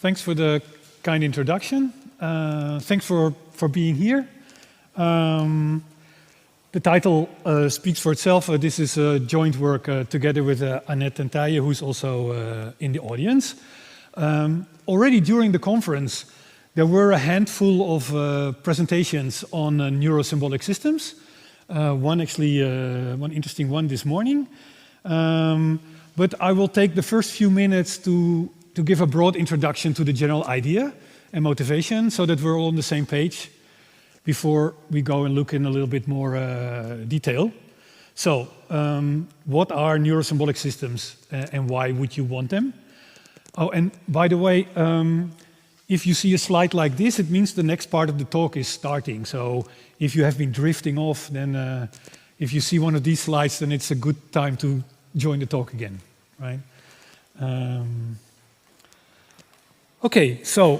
Thanks for the kind introduction. Thanks for being here. The title speaks for itself. This is a joint work together with Annette and Taya, who's also in the audience. Already during the conference, there were a handful of presentations on neuro-symbolic systems. One interesting one this morning. But I will take the first few minutes to give a broad introduction to the general idea and motivation so that we're all on the same page before we go and look in a little bit more detail. So, what are neuro-symbolic systems and why would you want them? Oh, and by the way, if you see a slide like this, it means the next part of the talk is starting. So if you have been drifting off, then if you see one of these slides, then it's a good time to join the talk again, right? Okay, so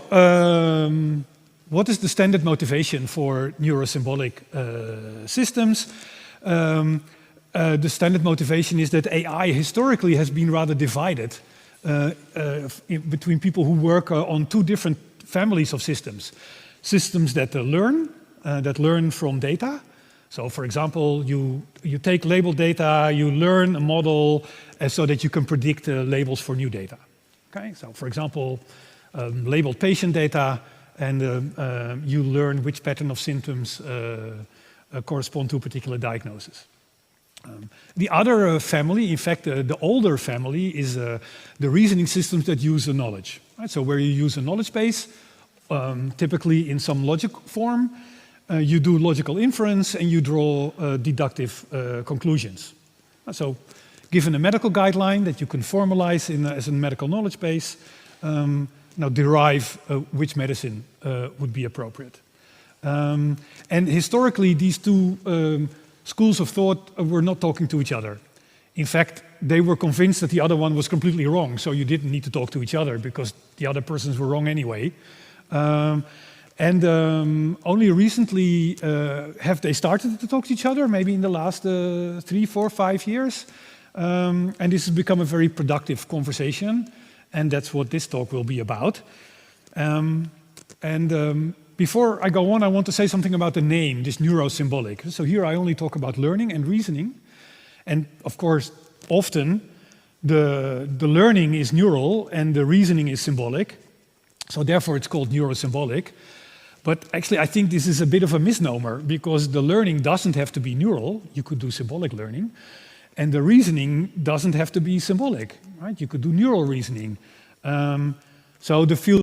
what is the standard motivation for neuro-symbolic systems? The standard motivation is that AI historically has been rather divided between people who work on two different families of systems. Systems that learn from data. So for example, you take labeled data, you learn a model so that you can predict labels for new data. Okay, so for example, labeled patient data, and you learn which pattern of symptoms correspond to a particular diagnosis. The other family, in fact, the older family, is the reasoning systems that use the knowledge. Right? So where you use a knowledge base, typically in some logic form, you do logical inference and you draw deductive conclusions. So given a medical guideline that you can formalize as a medical knowledge base, now derive which medicine would be appropriate. And historically, these two schools of thought were not talking to each other. In fact, they were convinced that the other one was completely wrong, so you didn't need to talk to each other because the other persons were wrong anyway. Only recently have they started to talk to each other, maybe in the last 3, 4, 5 years. And this has become a very productive conversation, and that's what this talk will be about. Before I go on, I want to say something about the name, this neuro-symbolic. So here I only talk about learning and reasoning. And of course, often the learning is neural and the reasoning is symbolic. So therefore it's called neuro-symbolic. But actually I think this is a bit of a misnomer because the learning doesn't have to be neural. You could do symbolic learning. And the reasoning doesn't have to be symbolic, right? You could do neural reasoning. So the field